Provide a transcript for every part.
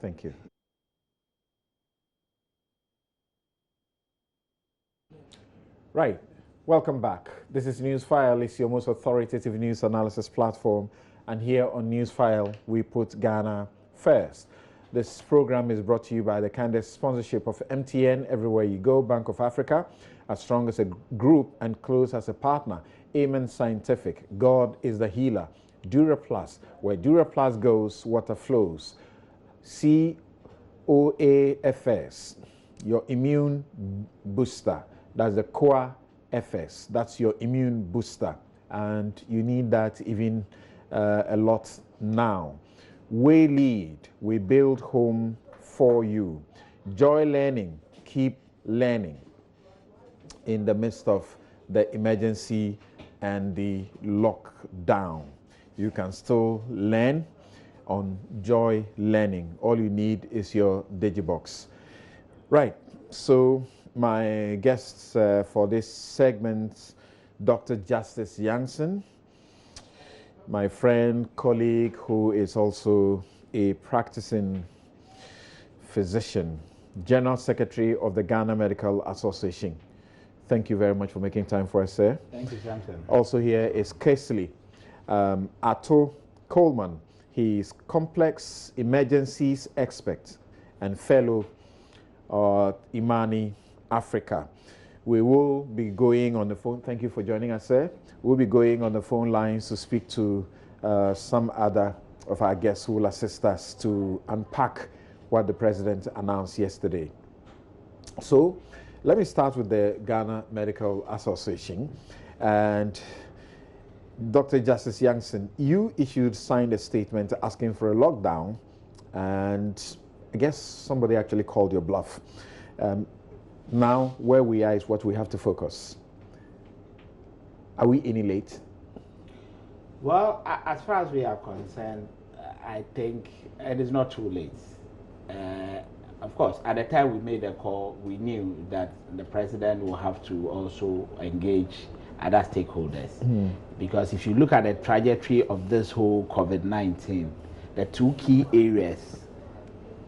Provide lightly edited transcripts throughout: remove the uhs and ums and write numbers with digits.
Thank you. Right. Welcome back. This is Newsfile. It's your most authoritative news analysis platform. And here on Newsfile, we put Ghana first. This program is brought to you by the kind sponsorship of MTN, Everywhere You Go, Bank of Africa, as strong as a group and close as a partner. Amen Scientific, God is the healer. Duraplus, where Duraplus goes, water flows. COAFS, your immune booster. That's the Core FS. That's your immune booster. And you need that even a lot now. We lead. We build home for you. Joy Learning. Keep learning. In the midst of the emergency and the lockdown, you can still learn on Joy Learning. All you need is your Digibox. Right. So my guests for this segment, Dr. Justice Jansen, my friend, colleague, who is also a practicing physician, General Secretary of the Ghana Medical Association. Thank you very much for making time for us, sir. Thank you, Samson. Also here is Kesley Atto Coleman. He is complex emergencies expert and fellow Imani Africa. We will be going on the phone. Thank you for joining us, sir. We'll be going on the phone lines to speak to some other of our guests who will assist us to unpack what the president announced yesterday. So let me start with the Ghana Medical Association. And Dr. Justice Jansen, you signed a statement asking for a lockdown, and I guess somebody actually called your bluff. Now, where we are is what we have to focus. Are we any late? Well, as far as we are concerned, I think it is not too late. Of course, at the time we made the call, we knew that the president will have to also engage other stakeholders. Because if you look at the trajectory of this whole COVID-19, the two key areas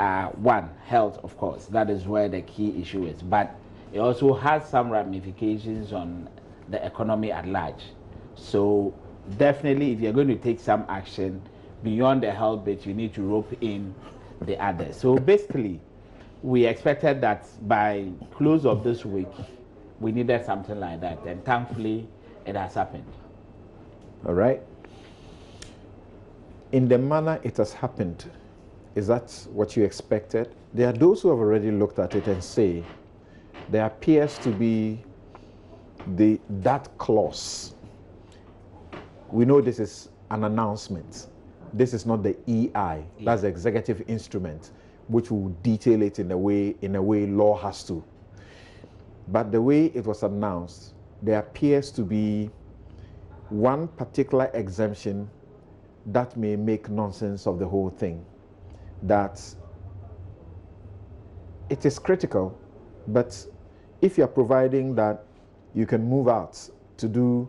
are, one, health, of course. That is where the key issue is. But it also has some ramifications on the economy at large. So definitely, if you're going to take some action beyond the health bit, you need to rope in the others. So basically, we expected that by close of this week, we needed something like that. And thankfully, it has happened. All right. In the manner it has happened, is that what you expected? There are those who have already looked at it and say there appears to be that clause. We know this is an announcement. This is not the EI. That's the executive instrument, which will detail it in a way law has to. But the way it was announced, there appears to be one particular exemption that may make nonsense of the whole thing. That it is critical, but if you're providing that you can move out to do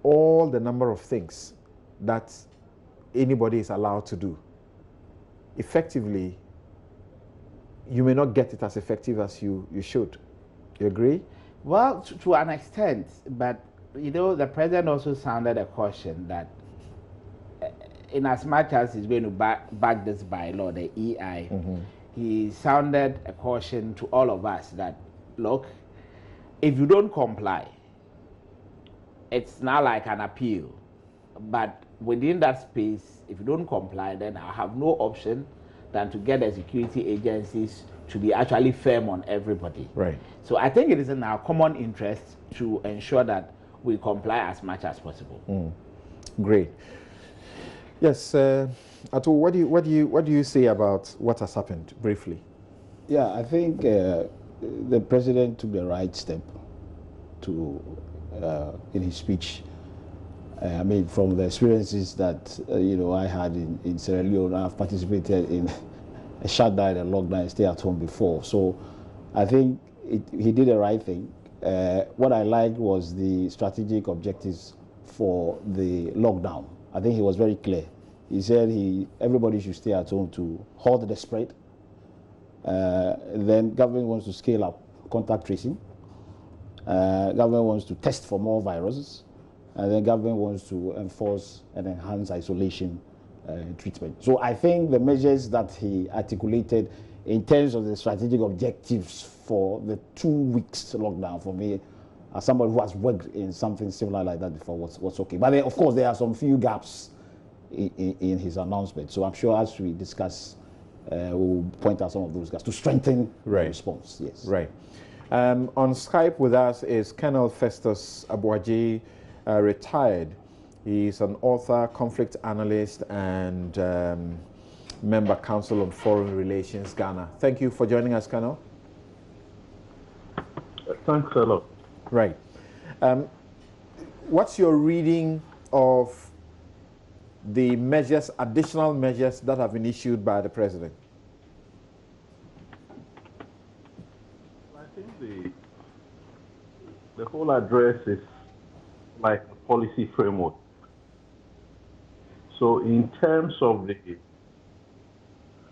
all the number of things that anybody is allowed to do, effectively, you may not get it as effective as you should. You agree? Well, to an extent, but you know, the president also sounded a caution that in as much as he's going to back this bylaw, the EI, he sounded a caution to all of us that, look, if you don't comply, it's not like an appeal. But within that space, if you don't comply, then I have no option than to get the security agencies to be actually firm on everybody. Right. So I think it is in our common interest to ensure that we comply as much as possible. Great. Yes, Atto, what do you say about what has happened briefly? Yeah, I think the president took the right step to in his speech. I mean, from the experiences that I had in Sierra Leone, I've participated in a shutdown and lockdown, stay at home before. So I think he did the right thing. What I liked was the strategic objectives for the lockdown. I think he was very clear. He said everybody should stay at home to halt the spread Then government wants to scale up contact tracing. Government wants to test for more viruses. And then government wants to enforce and enhance isolation treatment. So I think the measures that he articulated in terms of the strategic objectives for the 2 weeks lockdown, for me, as somebody who has worked in something similar like that before, was okay. But then, of course, there are some few gaps in his announcement. So I'm sure as we discuss, we'll point out some of those gaps to strengthen the response. Yes. Right. On Skype with us is Colonel Festus Abuaji, retired. He's an author, conflict analyst, and member Council on Foreign Relations, Ghana. Thank you for joining us, Colonel. Thanks a lot. Right. What's your reading of the measures, additional measures that have been issued by the president? I think the whole address is like a policy framework. So in terms of the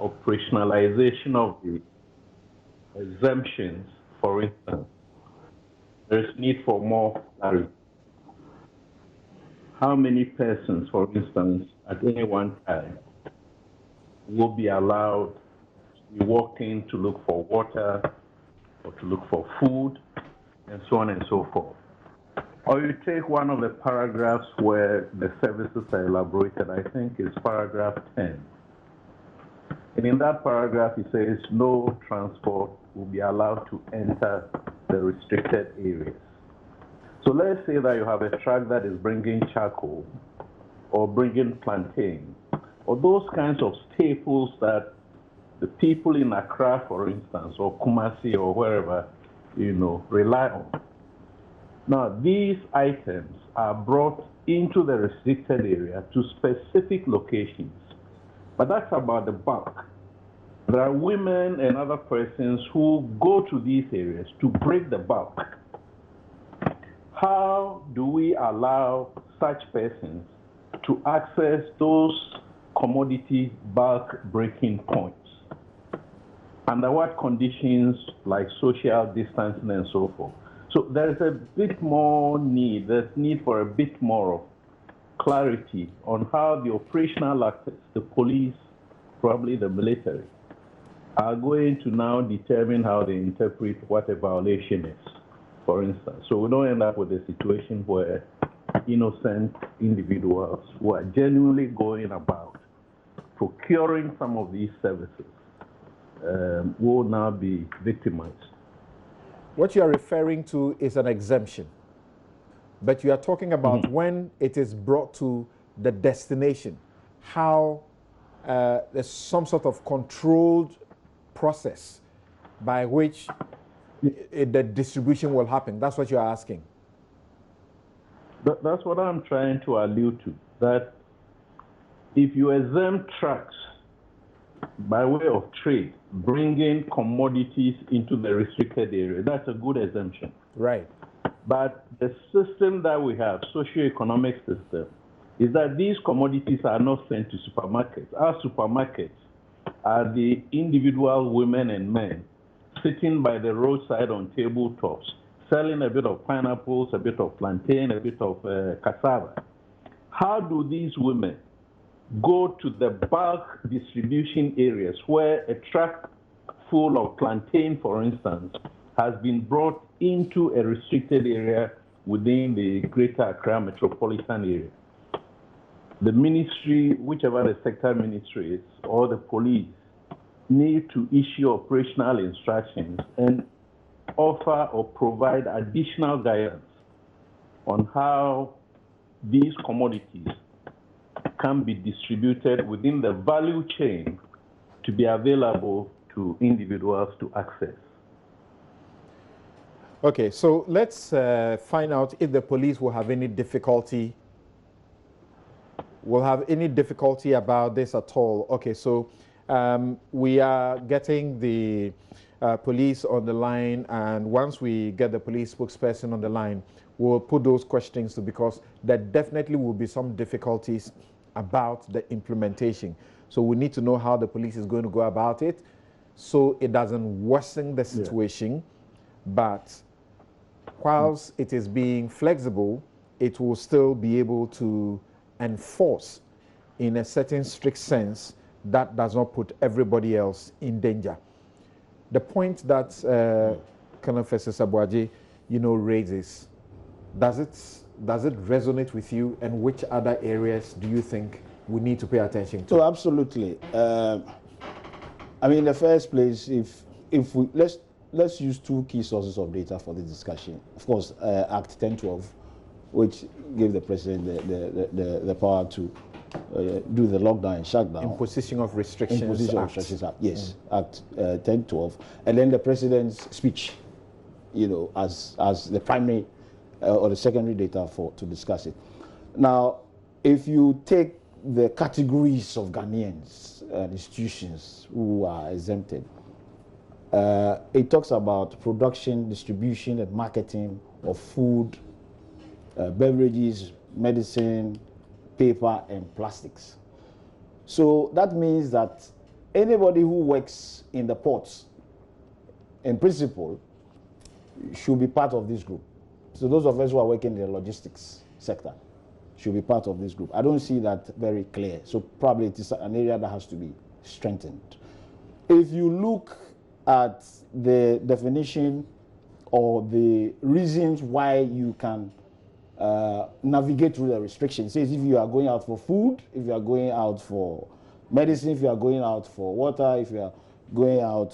operationalization of the exemptions, for instance, there's need for more clarity. How many persons, for instance, at any one time will be allowed to be walking to look for water or to look for food and so on and so forth. Or you take one of the paragraphs where the services are elaborated, I think it's paragraph 10. And in that paragraph, it says no transport will be allowed to enter the restricted areas. So let's say that you have a truck that is bringing charcoal or bringing plantain, or those kinds of staples that the people in Accra, for instance, or Kumasi or wherever, rely on. Now, these items are brought into the restricted area to specific locations, but that's about the bulk. There are women and other persons who go to these areas to break the bulk. How do we allow such persons to access those commodity bulk breaking points? Under what conditions, like social distancing and so forth? So there's a bit more need, there's need for a bit more of clarity on how the operational actors, the police, probably the military, are going to now determine how they interpret what a violation is, for instance. So we don't end up with a situation where innocent individuals who are genuinely going about procuring some of these services will now be victimized. What you are referring to is an exemption, but you are talking about when it is brought to the destination, how there's some sort of controlled process by which the distribution will happen. That's what you're asking. That's what I'm trying to allude to, that if you exempt trucks by way of trade, bringing commodities into the restricted area, that's a good exemption. Right. But the system that we have, socio-economic system, is that these commodities are not sent to supermarkets. Our supermarkets are the individual women and men sitting by the roadside on tabletops, selling a bit of pineapples, a bit of plantain, a bit of cassava. How do these women go to the bulk distribution areas where a truck full of plantain, for instance, has been brought into a restricted area within the Greater Accra metropolitan area? The ministry, whichever the sector ministry is, or the police, need to issue operational instructions and offer or provide additional guidance on how these commodities can be distributed within the value chain to be available to individuals to access. Okay, so let's find out if the police will have any difficulty about this at all. Okay, so we are getting the police on the line, and once we get the police spokesperson on the line, we'll put those questions to, because there definitely will be some difficulties about the implementation. So we need to know how the police is going to go about it. so it doesn't worsen the situation, but whilst it is being flexible, it will still be able to enforce in a certain strict sense that does not put everybody else in danger. The point that Colonel Festus Abuaje, raises, does it resonate with you, and which other areas do you think we need to pay attention to? So absolutely. I mean, in the first place, if we let's use two key sources of data for this discussion. Of course, Act 1012, which gave the president the power to do the lockdown and shutdown. Imposition of Restrictions Act. Yes, Act 1012. And then the president's speech, as the primary or the secondary data to discuss it. Now, if you take the categories of Ghanaians and institutions who are exempted, it talks about production, distribution, and marketing of food, beverages, medicine, paper, and plastics. So that means that anybody who works in the ports, in principle, should be part of this group. So those of us who are working in the logistics sector should be part of this group. I don't see that very clear. So probably it is an area that has to be strengthened. If you look at the definition or the reasons why you can navigate through the restrictions, it says if you are going out for food, if you are going out for medicine, if you are going out for water, if you are going out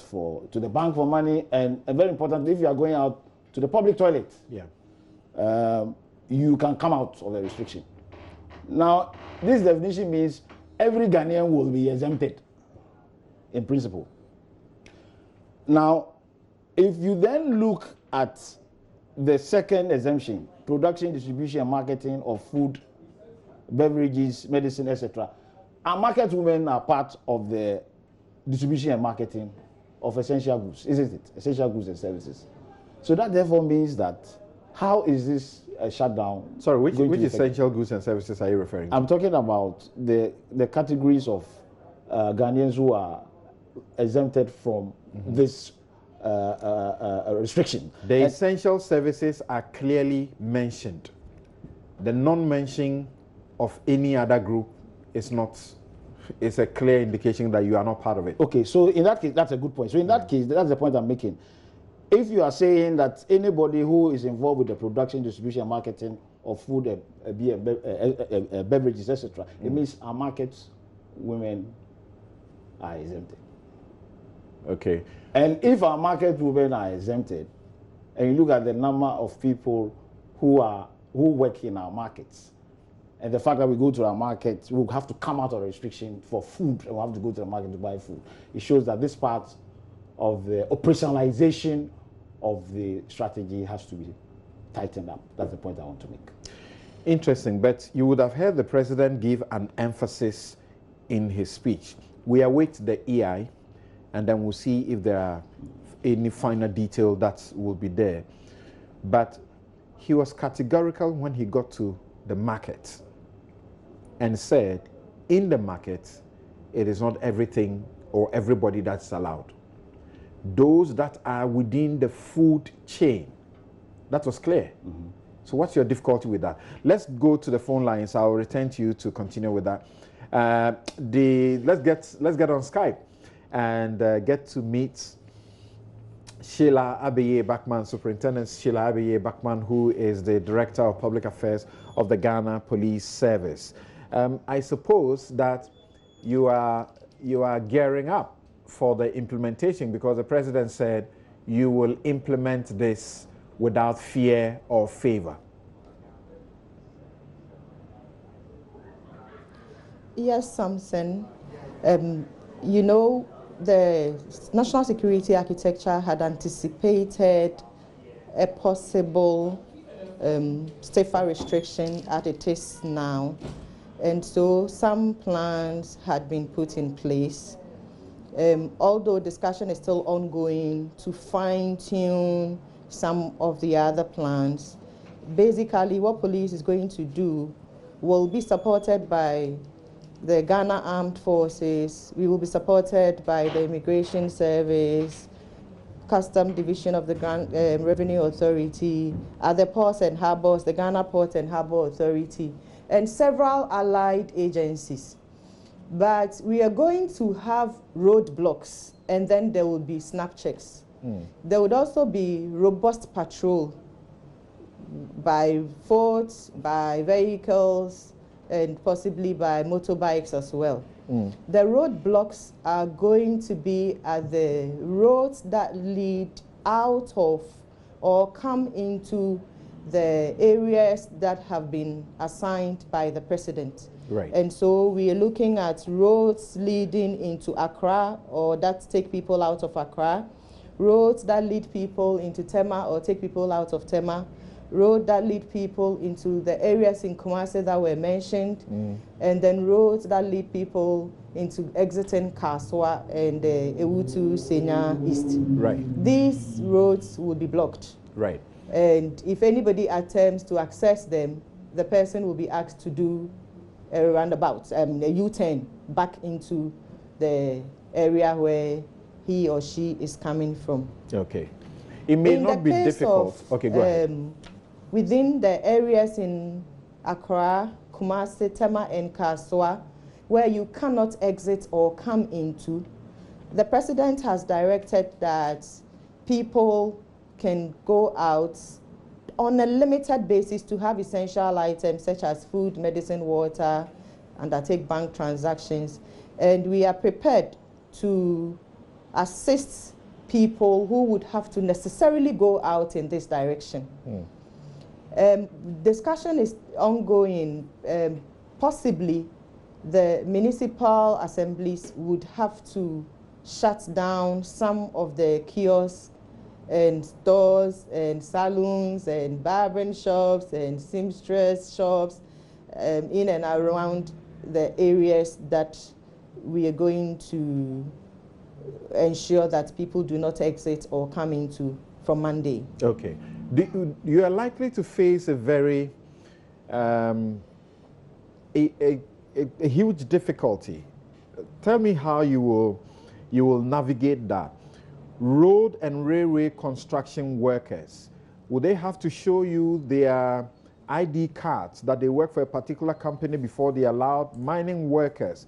to the bank for money, and very importantly, if you are going out to the public toilet, you can come out of the restriction. Now, this definition means every Ghanaian will be exempted, in principle. Now, if you then look at the second exemption, production, distribution, and marketing of food, beverages, medicine, etc., our market women are part of the distribution and marketing of essential goods, isn't it? Essential goods and services. So that therefore means that how is this shutdown? Sorry, which essential goods and services are you referring to? I'm talking about the categories of Ghanaians who are exempted from this restriction. The essential services are clearly mentioned. The non-mention of any other group is not. It's a clear indication that you are not part of it. Okay, so in that case, that's a good point. So in that case, that's the point I'm making. If you are saying that anybody who is involved with the production, distribution, and marketing of food, beer, beverages, etc., it means our markets women are exempted. Okay. And if our market women are exempted, and you look at the number of people who work in our markets, and the fact that we go to our market, we'll have to come out of restriction for food, and we'll have to go to the market to buy food. It shows that this part of the operationalization of the strategy has to be tightened up. That's the point I want to make. Interesting, but you would have heard the president give an emphasis in his speech. We await the EI, and then we'll see if there are any finer detail that will be there. But he was categorical when he got to the market and said, in the market, it is not everything or everybody that's allowed. Those that are within the food chain, that was clear. So what's your difficulty with that? Let's go to the phone lines. I'll return to you to continue with that. Let's get on Skype and get to meet Sheila Abeye-Bachman, Superintendent Sheila Abeye-Bachman, who is the Director of Public Affairs of the Ghana Police Service. I suppose that you are gearing up for the implementation, because the president said you will implement this without fear or favor. Yes, Samson. You know, the national security architecture had anticipated a possible stiffer restriction as it is now. And so some plans had been put in place. Although discussion is still ongoing to fine-tune some of the other plans, basically what police is going to do will be supported by the Ghana Armed Forces. We will be supported by the Immigration Service, Custom Division of the Revenue Authority, other ports and harbors, the Ghana Port and Harbor Authority, and several allied agencies. But we are going to have roadblocks, and then there will be snap checks. There would also be robust patrol by foot, by vehicles, and possibly by motorbikes as well. The roadblocks are going to be at the roads that lead out of or come into the areas that have been assigned by the president. Right. And so we are looking at roads leading into Accra or that take people out of Accra, roads that lead people into Tema or take people out of Tema, road that lead people into the areas in Kumasi that were mentioned, and then roads that lead people into exiting Kaswa and Ewutu, Senya East. Right. These roads will be blocked. Right. And if anybody attempts to access them, the person will be asked to do a roundabout, a U-turn back into the area where he or she is coming from. Okay. It may not be difficult. Okay, go ahead. Within the areas in Accra, Kumasi, Tema, and Kaswa, where you cannot exit or come into, the president has directed that people can go out on a limited basis to have essential items such as food, medicine, water, undertake bank transactions. And we are prepared to assist people who would have to necessarily go out in this direction. Discussion is ongoing. Possibly the municipal assemblies would have to shut down some of the kiosks and stores and salons and barbering shops and seamstress shops in and around the areas that we are going to ensure that people do not exit or come into from Monday. Okay. You are likely to face a very a huge difficulty. Tell me how you will navigate that. Road and railway construction workers, will they have to show you their ID cards that they work for a particular company before they are allowed? Mining workers,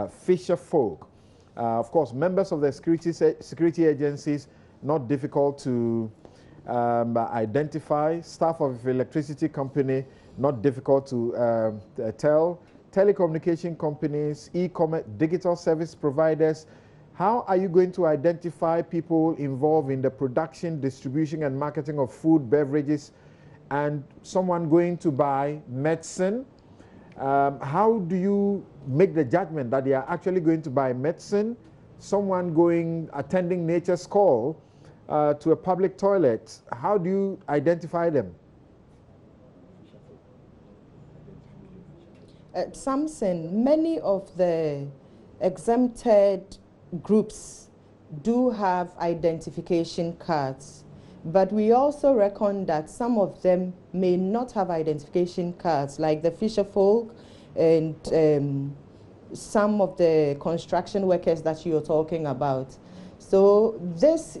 fisher folk, of course, members of the security agencies, not difficult to identify. Staff of electricity company, not difficult to tell. Telecommunication companies, e-commerce, digital service providers. How are you going to identify people involved in the production, distribution, and marketing of food, beverages, and someone going to buy medicine? How do you make the judgment that they are actually going to buy medicine? Someone attending nature's call to a public toilet, how do you identify them? Samson, many of the exempted groups do have identification cards, but we also reckon that some of them may not have identification cards, like the fisher folk and some of the construction workers that you're talking about. So this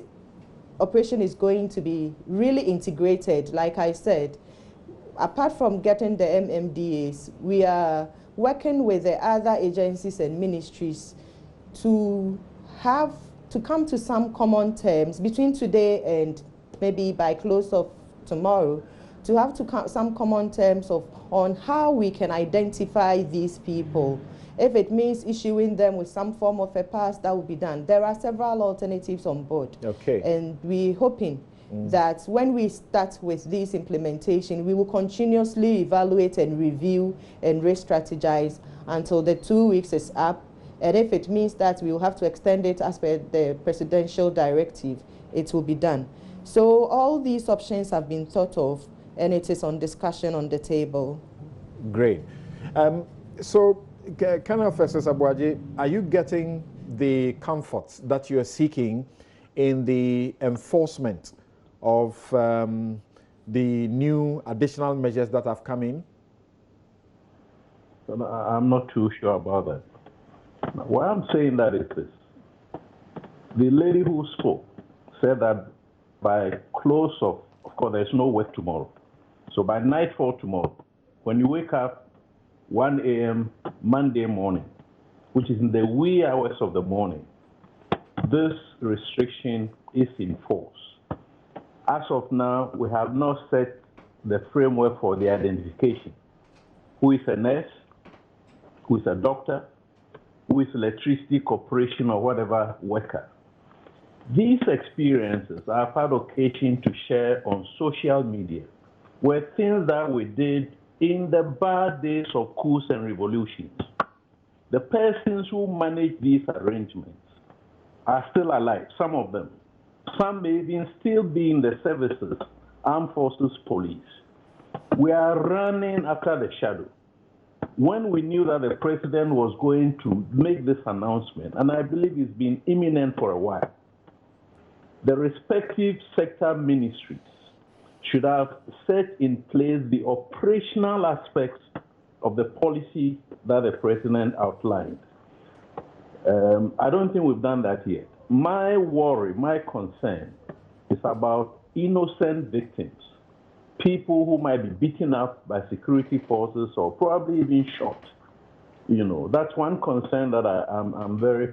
operation is going to be really integrated. Like I said, apart from getting the MMDAs, we are working with the other agencies and ministries to come to some common terms between today and maybe by close of tomorrow, to have some common terms on how we can identify these people. If it means issuing them with some form of a pass, that will be done. There are several alternatives on board. Okay. And we're hoping that when we start with this implementation, we will continuously evaluate and review and re-strategize until the 2 weeks is up. And if it means that we will have to extend it as per the presidential directive, it will be done. So all these options have been thought of, and it is on discussion on the table. Great. So, Colonel Festus Abuaji, are you getting the comforts that you are seeking in the enforcement of the new additional measures that have come in? So I'm not too sure about that. Now, why I'm saying that is this. The lady who spoke said that by close of course, there's no work tomorrow. So by nightfall tomorrow, when you wake up 1 a.m. Monday morning, which is in the wee hours of the morning, this restriction is in force. As of now, we have not set the framework for the identification. Who is a nurse? Who is a doctor? Who is electricity corporation or whatever worker? These experiences are part of occasion to share on social media, were things that we did in the bad days of coups and revolutions. The persons who manage these arrangements are still alive, some of them. Some may even still be in the services, armed forces, police. We are running after the shadow. When we knew that the president was going to make this announcement, and I believe it's been imminent for a while, the respective sector ministries should have set in place the operational aspects of the policy that the president outlined. I don't think we've done that yet. My worry, my concern is about innocent victims, people who might be beaten up by security forces or probably even shot. You know, that's one concern that I'm very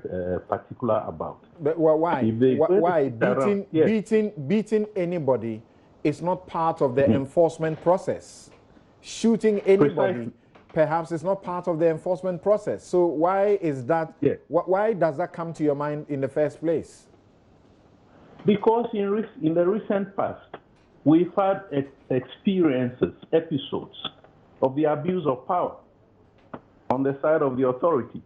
particular about. But why? Why beating anybody is not part of the enforcement process? Shooting anybody, Precisely. perhaps, is not part of the enforcement process. So why is that? Yeah. Why does that come to your mind in the first place? Because in the recent past, we've had experiences, episodes of the abuse of power on the side of the authorities.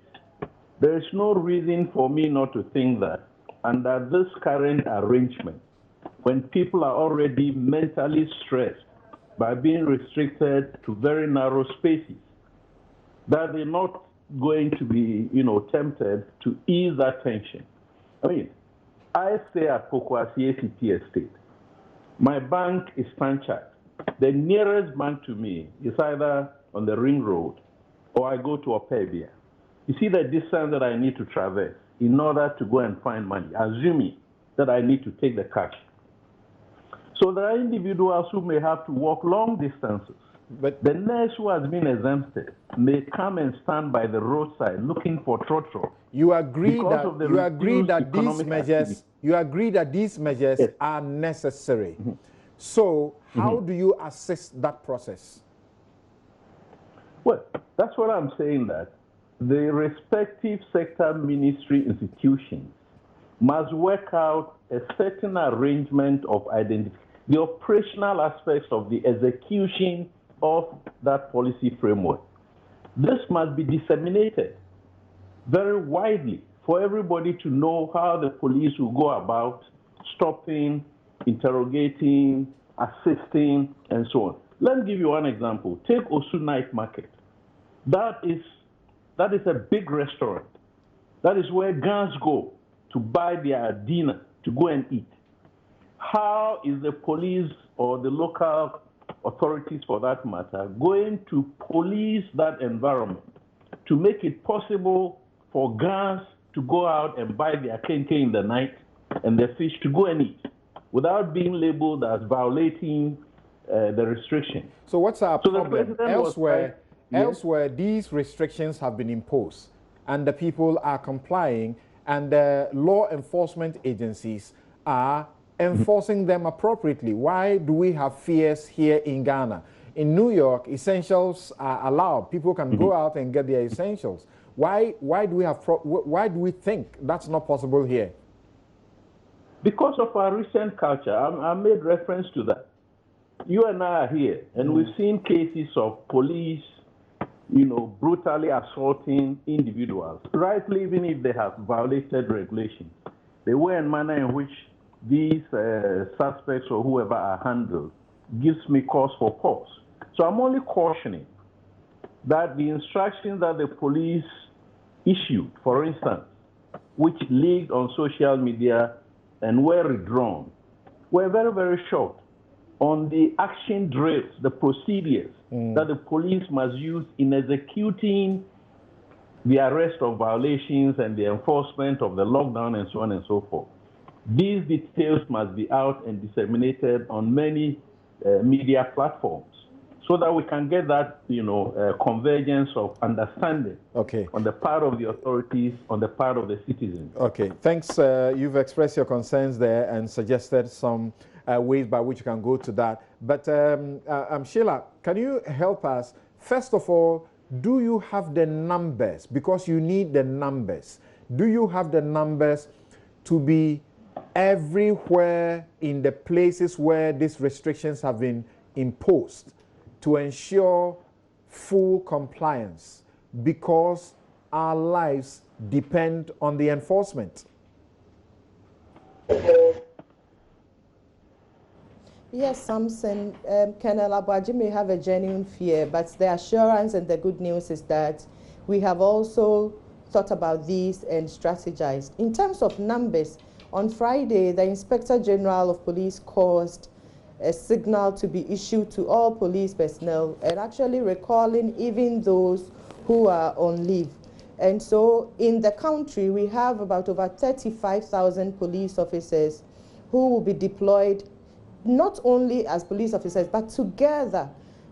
There is no reason for me not to think that under this current arrangement, when people are already mentally stressed by being restricted to very narrow spaces, that they're not going to be, tempted to ease that tension. I mean, I stay at Pokwasi ACT Estate. My bank is Tanchak. The nearest bank to me is either on the Ring Road or I go to Opebia. You see the distance that I need to traverse in order to go and find money, assuming that I need to take the cash. So there are individuals who may have to walk long distances. But the nurse who has been exempted may come and stand by the roadside looking for trotro. You agree that these measures Yes. are necessary. So how do you assist that process? Well, that's what I'm saying, that the respective sector ministry institutions must work out a certain arrangement of the operational aspects of the execution of that policy framework. This must be disseminated very widely for everybody to know how the police will go about stopping, interrogating, assisting, and so on. Let me give you one example. Take Osu Night Market. That is a big restaurant. That is where guns go to buy their dinner, to go and eat. How is the police or the local authorities, for that matter, going to police that environment to make it possible for guns to go out and buy their kenke in the night and their fish to go and eat without being labeled as violating the restriction? So what's our problem? Elsewhere, Elsewhere, these restrictions have been imposed and the people are complying and the law enforcement agencies are enforcing them appropriately. Why do we have fears here in Ghana? In New York, essentials are allowed. People can go out and get their essentials. Why do we think that's not possible here? Because of our recent culture. I made reference to that. You and I are here, and we've seen cases of police, brutally assaulting individuals, rightly, even if they have violated regulations. The way and manner in which these suspects or whoever are handled gives me cause for pause. So I'm only cautioning that the instructions that the police issued, for instance, which leaked on social media and were withdrawn, were very, very short on the action drills, the procedures that the police must use in executing the arrest of violations and the enforcement of the lockdown and so on and so forth. These details must be out and disseminated on many media platforms so that we can get that, convergence of understanding on the part of the authorities, on the part of the citizens. Okay, thanks. You've expressed your concerns there and suggested some ways by which you can go to that. But Sheila, can you help us? First of all, do you have the numbers? Because you need the numbers. Do you have the numbers to be everywhere in the places where these restrictions have been imposed to ensure full compliance? Because our lives depend on the enforcement. Yes, Samson, Colonel Abuaji may have a genuine fear, but the assurance and the good news is that we have also thought about these and strategized. In terms of numbers, on Friday, the Inspector General of Police caused a signal to be issued to all police personnel and actually recalling even those who are on leave. And so in the country, we have about over 35,000 police officers who will be deployed not only as police officers, but together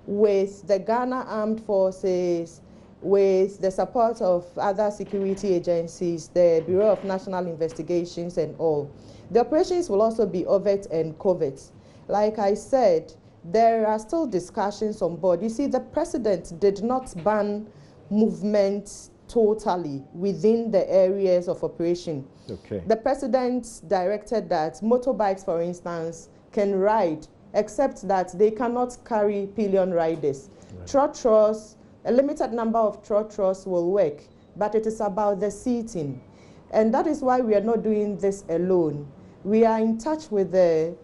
with the Ghana Armed Forces, with the support of other security agencies, the Bureau of National Investigations and all. The operations will also be overt and covert. Like I said, there are still discussions on board. You see, the president did not ban movement totally within the areas of operation. Okay. The president directed that motorbikes, for instance, can ride, except that they cannot carry pillion riders. Right. Trotros, a limited number of trotros will work, but it is about the seating. And that is why we are not doing this alone. We are in touch with the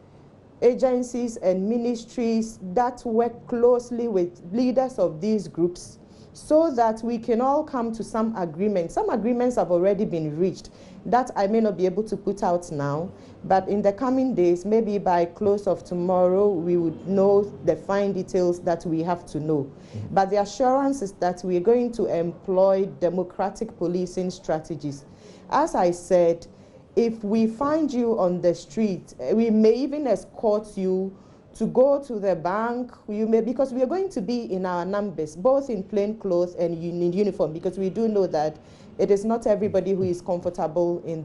agencies and ministries that work closely with leaders of these groups so that we can all come to some agreement. Some agreements have already been reached that I may not be able to put out now, but in the coming days, maybe by close of tomorrow, we would know the fine details that we have to know. But the assurance is that we are going to employ democratic policing strategies. As I said, if we find you on the street, we may even escort you to go to the bank. Because we are going to be in our numbers, both in plain clothes and in uniform, because we do know that it is not everybody who is comfortable in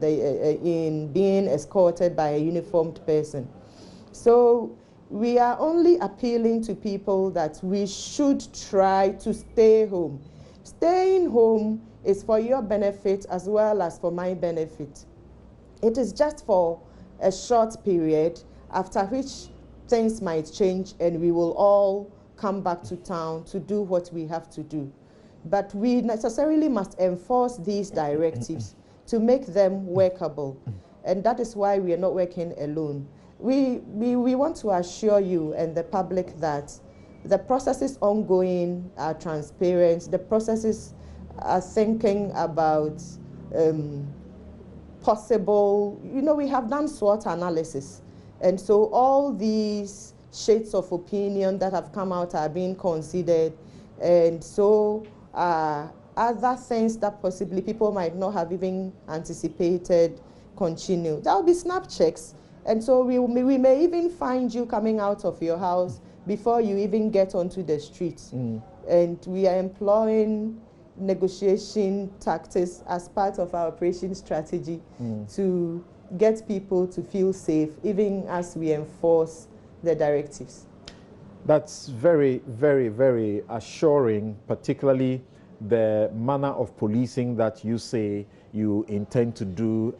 being escorted by a uniformed person. So we are only appealing to people that we should try to stay home. Staying home is for your benefit as well as for my benefit. It is just for a short period, after which things might change and we will all come back to town to do what we have to do. But we necessarily must enforce these directives to make them workable. And that is why we are not working alone. We want to assure you and the public that the processes ongoing are transparent. The processes are thinking about possible, we have done SWOT analysis. And so all these shades of opinion that have come out are being considered. And so other things that possibly people might not have even anticipated continue. There will be snap checks. And so we may even find you coming out of your house before you even get onto the streets. And we are employing negotiation tactics as part of our operation strategy to get people to feel safe, even as we enforce the directives. That's very, very, very assuring, particularly the manner of policing that you say you intend to do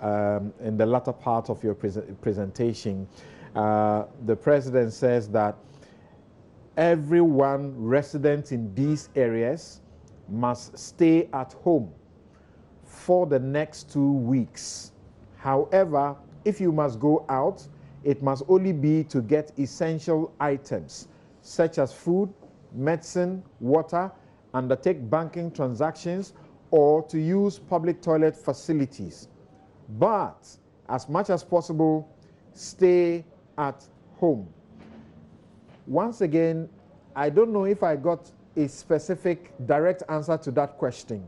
in the latter part of your presentation. The president says that everyone resident in these areas must stay at home for the next 2 weeks. However, if you must go out, it must only be to get essential items such as food, medicine, water, undertake banking transactions, or to use public toilet facilities. But as much as possible, stay at home. Once again, I don't know if I got a specific direct answer to that question.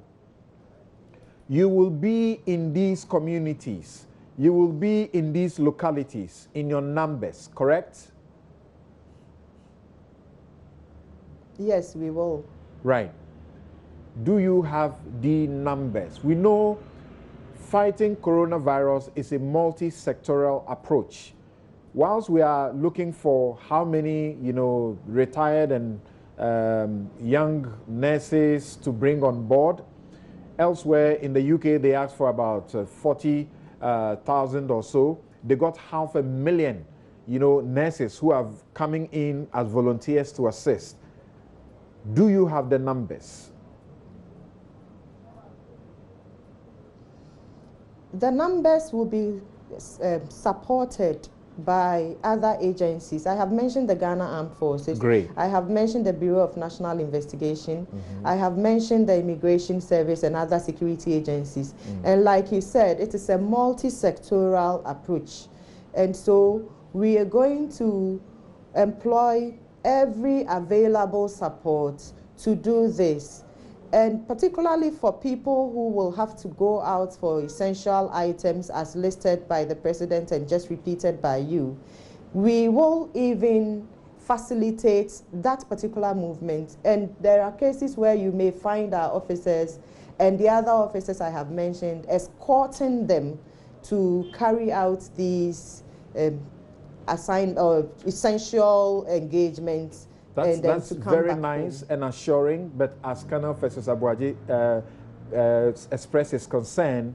You will be in these communities. You will be in these localities in your numbers, correct? Yes, we will. Right. Do you have the numbers? We know fighting coronavirus is a multi-sectoral approach. Whilst we are looking for how many, retired and young nurses to bring on board, elsewhere in the UK they asked for about 40,000 or so. They got 500,000, nurses who are coming in as volunteers to assist. Do you have the numbers? The numbers will be supported by other agencies. I have mentioned the Ghana Armed Forces. Great. I have mentioned the Bureau of National Investigation. I have mentioned the Immigration Service and other security agencies. And like you said, it is a multi-sectoral approach. And so we are going to employ every available support to do this. And particularly for people who will have to go out for essential items as listed by the President and just repeated by you, we will even facilitate that particular movement. And there are cases where you may find our officers and the other officers I have mentioned escorting them to carry out these assigned or essential engagements. That's very nice and assuring, but as Colonel Festus Abuaji expressed his concern,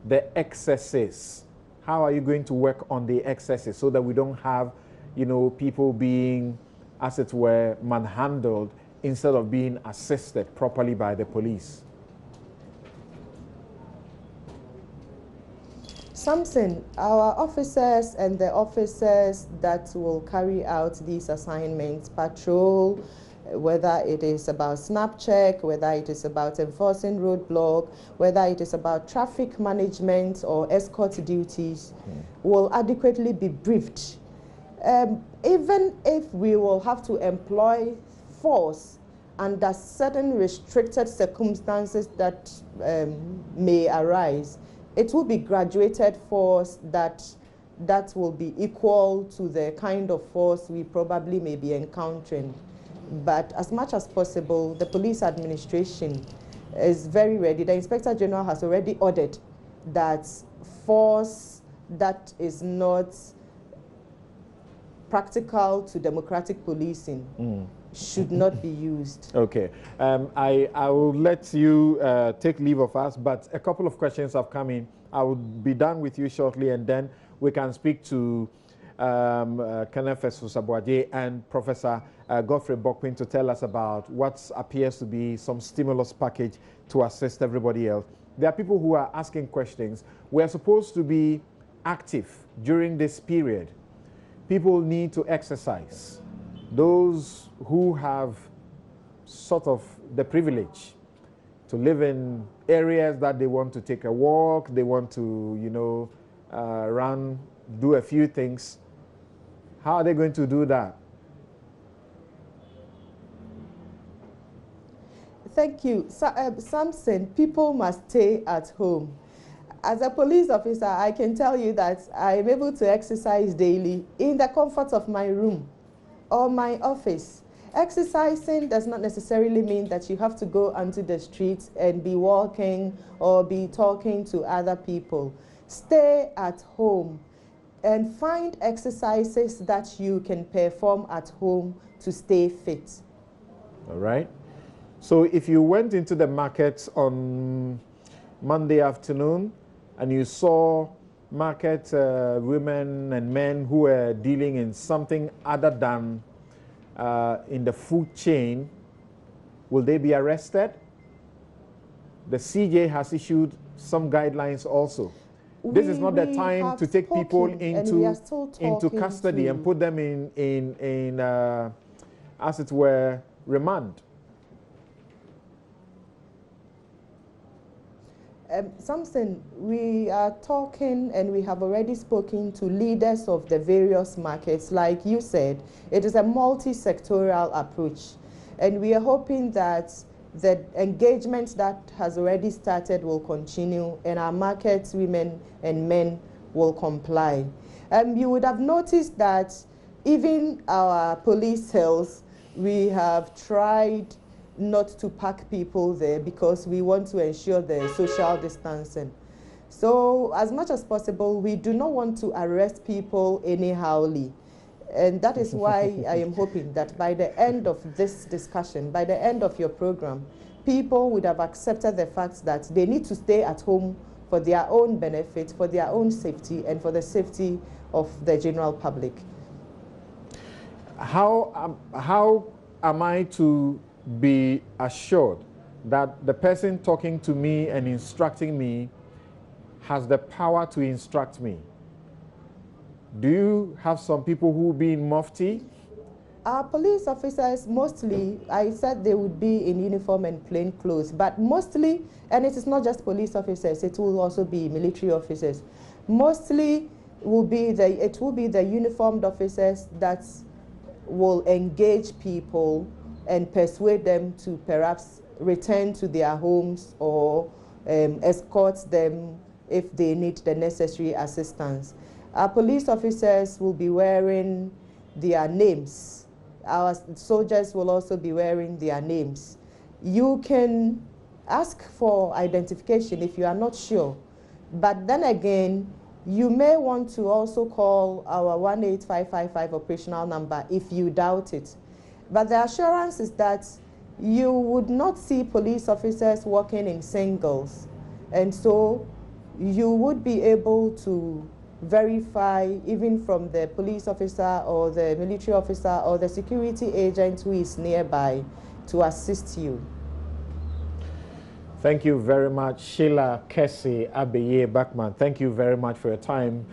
the excesses, how are you going to work on the excesses so that we don't have, people being, as it were, manhandled instead of being assisted properly by the police? Samson, our officers and the officers that will carry out these assignments, patrol, whether it is about snap check, whether it is about enforcing roadblock, whether it is about traffic management or escort duties, will adequately be briefed. Even if we will have to employ force under certain restricted circumstances that may arise, it will be graduated force that will be equal to the kind of force we probably may be encountering. But as much as possible, the police administration is very ready. The Inspector General has already ordered that force that is not practical to democratic policing should not be used. Okay. I will let you take leave of us, but a couple of questions have come in. I will be done with you shortly, and then we can speak to Colonel Festus Abuaji and Professor Godfrey Bokwin to tell us about what appears to be some stimulus package to assist everybody else. There are people who are asking questions. We are supposed to be active during this period. People need to exercise. Those who have sort of the privilege to live in areas that they want to take a walk, they want to, run, do a few things. How are they going to do that? Thank you. Samson, people must stay at home. As a police officer, I can tell you that I am able to exercise daily in the comfort of my room or my office. Exercising does not necessarily mean that you have to go onto the streets and be walking or be talking to other people. Stay at home and find exercises that you can perform at home to stay fit. All right. So if you went into the markets on Monday afternoon and you saw market women and men who were dealing in something other than in the food chain, will they be arrested? The CJ has issued some guidelines also. This is not the time to take people into custody and put them in as it were, remand. Samson, we are talking and we have already spoken to leaders of the various markets. Like you said, it is a multi-sectorial approach. And we are hoping that the engagement that has already started will continue and our markets, women and men, will comply. You would have noticed that even our police cells, we have tried not to pack people there because we want to ensure the social distancing. So as much as possible, we do not want to arrest people anyhowly. And that is why I am hoping that by the end of this discussion, by the end of your program, people would have accepted the fact that they need to stay at home for their own benefit, for their own safety, and for the safety of the general public. How am I to be assured that the person talking to me and instructing me has the power to instruct me? Do you have some people who will be in mufti? Our police officers, mostly, I said they would be in uniform and plain clothes, but mostly, and it is not just police officers, it will also be military officers. Mostly it will be the uniformed officers that will engage people and persuade them to perhaps return to their homes or escort them if they need the necessary assistance. Our police officers will be wearing their names. Our soldiers will also be wearing their names. You can ask for identification if you are not sure, but then again, you may want to also call our 18555 operational number if you doubt it. But the assurance is that you would not see police officers working in singles. And so you would be able to verify even from the police officer or the military officer or the security agent who is nearby to assist you. Thank you very much, Sheila Kessie Abeye Bachman. Thank you very much for your time,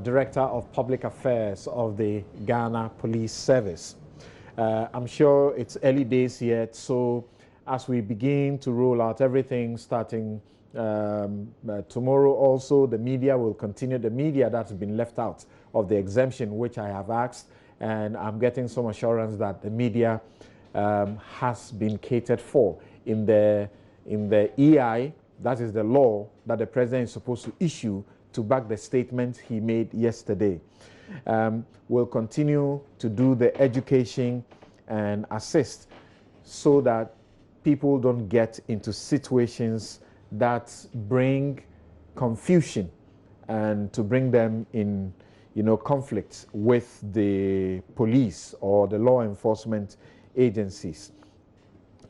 Director of Public Affairs of the Ghana Police Service. I'm sure it's early days yet, so as we begin to roll out everything starting tomorrow also, the media will continue, the media that's been left out of the exemption, which I have asked, and I'm getting some assurance that the media has been catered for in the EI, that is the law that the president is supposed to issue to back the statement he made yesterday. We'll continue to do the education and assist so that people don't get into situations that bring confusion and to bring them in, conflict with the police or the law enforcement agencies.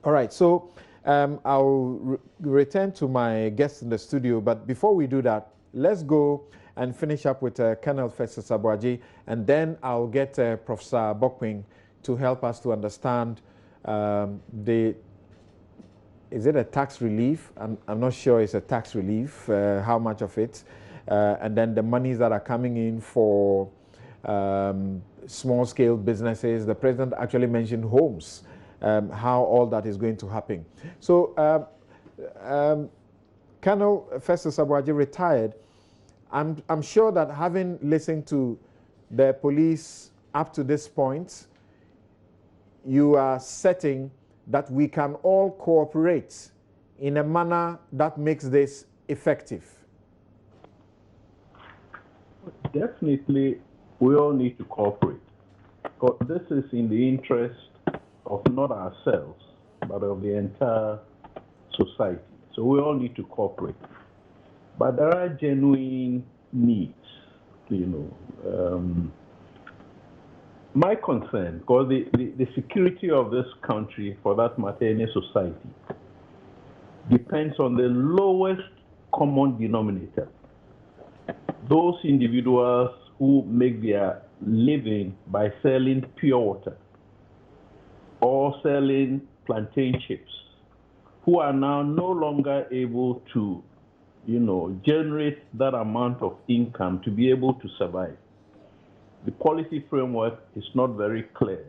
All right, so I'll return to my guests in the studio, but before we do that, let's go and finish up with Colonel Festus Abuaji, and then I'll get Professor Bokwing to help us to understand is it a tax relief? I'm not sure it's a tax relief, how much of it, and then the monies that are coming in for small-scale businesses. The president actually mentioned homes, how all that is going to happen. So Colonel Festus Abuaji retired. I'm sure that having listened to the police up to this point, you are setting that we can all cooperate in a manner that makes this effective. Definitely, we all need to cooperate. But this is in the interest of not ourselves, but of the entire society. So we all need to cooperate. But there are genuine needs, my concern, because the security of this country, for that matter, any society, depends on the lowest common denominator. Those individuals who make their living by selling pure water or selling plantain chips, who are now no longer able to, generate that amount of income to be able to survive. The policy framework is not very clear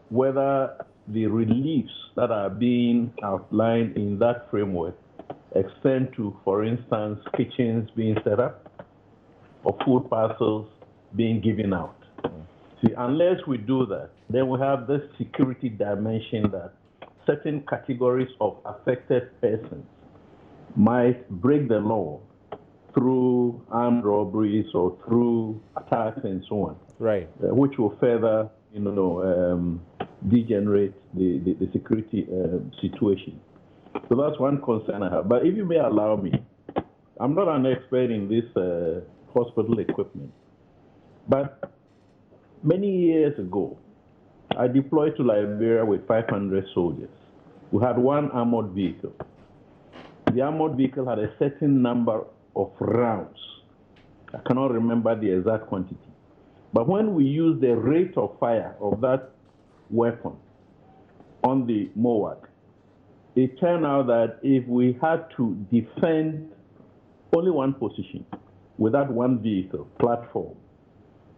whether the reliefs that are being outlined in that framework extend to, for instance, kitchens being set up or food parcels being given out. See, unless we do that, then we have this security dimension that certain categories of affected persons might break the law through armed robberies or through attacks and so on, Right. Which will further, degenerate the security situation. So that's one concern I have. But if you may allow me, I'm not an expert in this hospital equipment, but many years ago, I deployed to Liberia with 500 soldiers. We had one armored vehicle. The armored vehicle had a certain number of rounds. I cannot remember the exact quantity. But when we used the rate of fire of that weapon on the MOAC, it turned out that if we had to defend only one position with that one vehicle platform,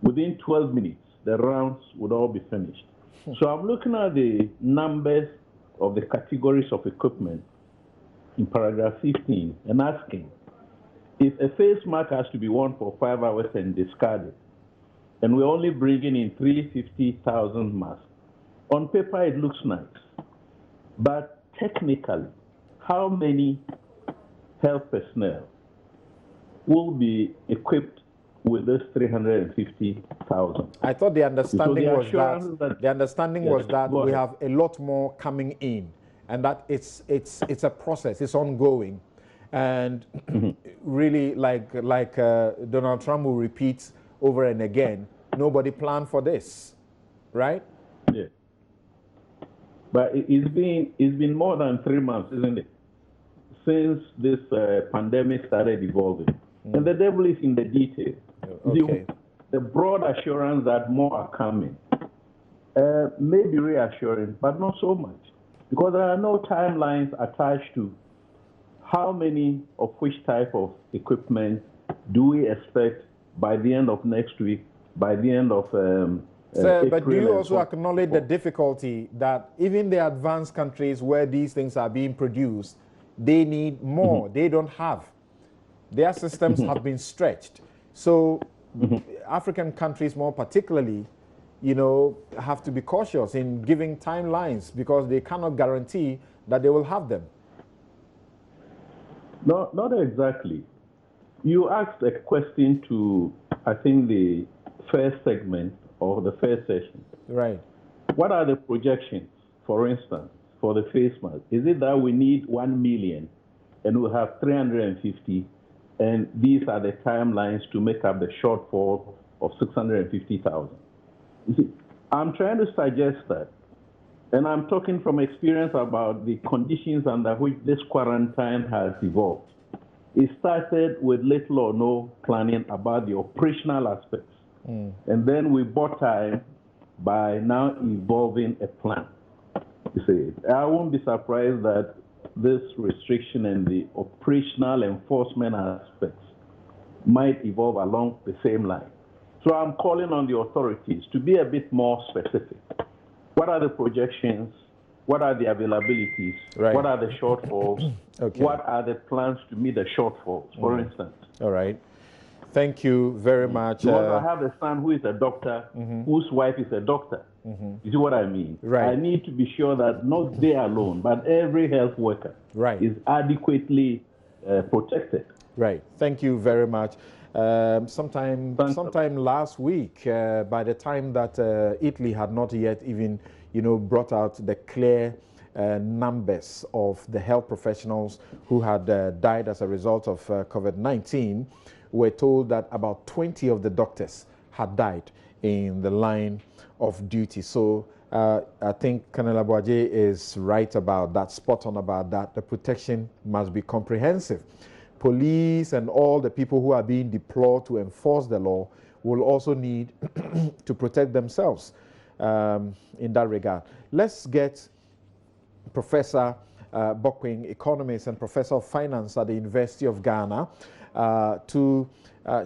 within 12 minutes, the rounds would all be finished. So I'm looking at the numbers of the categories of equipment in paragraph 15 and asking if a face mask has to be worn for 5 hours and discarded, and we're only bringing in 350,000 masks. On paper, it looks nice, but technically, how many health personnel will be equipped with this 350,000? I thought the understanding was that we ahead. have a lot more coming in, and that it's a process, it's ongoing, and really, like Donald Trump will repeat over and again, nobody planned for this, right? Yeah. But it's been more than 3 months, isn't it, since this pandemic started evolving, and the devil is in the detail. Okay. The broad assurance that more are coming may be reassuring, but not so much, because there are no timelines attached to how many of which type of equipment do we expect by the end of next week, by the end of Sir, but do April you and also so acknowledge the difficulty that even the advanced countries where these things are being produced, they need more, they don't have. Their systems have been stretched. So African countries more particularly, have to be cautious in giving timelines because they cannot guarantee that they will have them. No, not exactly. You asked a question to, I think, the first segment of the first session. Right. What are the projections, for instance, for the face mask? Is it that we need 1 million and we have 350, and these are the timelines to make up the shortfall of 650,000? You see, I'm trying to suggest that, and I'm talking from experience about the conditions under which this quarantine has evolved. It started with little or no planning about the operational aspects. And then we bought time by now evolving a plan. You see, I won't be surprised that this restriction and the operational enforcement aspects might evolve along the same line. So I'm calling on the authorities to be a bit more specific. What are the projections? What are the availabilities? Right. What are the shortfalls? Okay. What are the plans to meet the shortfalls, for instance? All right. Thank you very much. Because I have a son who is a doctor, whose wife is a doctor. You see what I mean? Right. I need to be sure that not they alone, but every health worker is adequately protected. Right. Thank you very much. Sometime last week, by the time that Italy had not yet even, brought out the clear numbers of the health professionals who had died as a result of COVID-19, we're told that about 20 of the doctors had died in the line of duty. So I think Colonel Abuaje is right about that, spot on about that. The protection must be comprehensive. Police and all the people who are being deployed to enforce the law will also need to protect themselves in that regard. Let's get Professor Bokwing, economist and professor of finance at the University of Ghana, to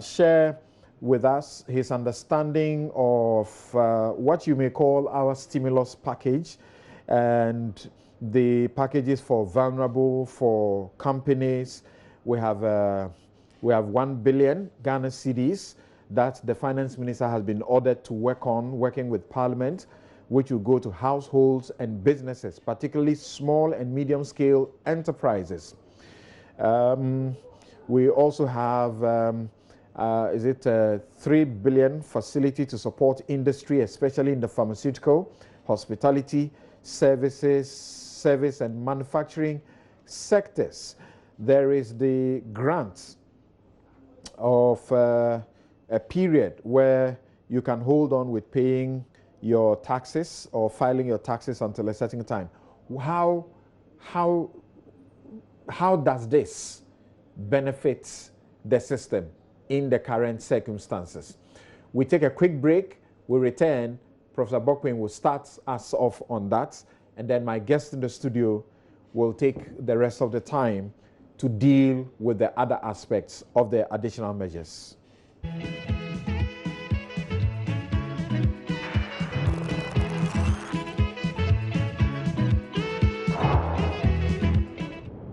share with us his understanding of what you may call our stimulus package and the packages for vulnerable, for companies. We have 1 billion Ghana Cedis that the finance minister has been ordered to work on, working with Parliament, which will go to households and businesses, particularly small and medium scale enterprises. We also have 3 billion facility to support industry, especially in the pharmaceutical, hospitality, service and manufacturing sectors. There is the grant of a period where you can hold on with paying your taxes or filing your taxes until a certain time. How does this benefit the system in the current circumstances? We take a quick break. We return. Professor Bokwin will start us off on that, and then my guest in the studio will take the rest of the time to deal with the other aspects of the additional measures.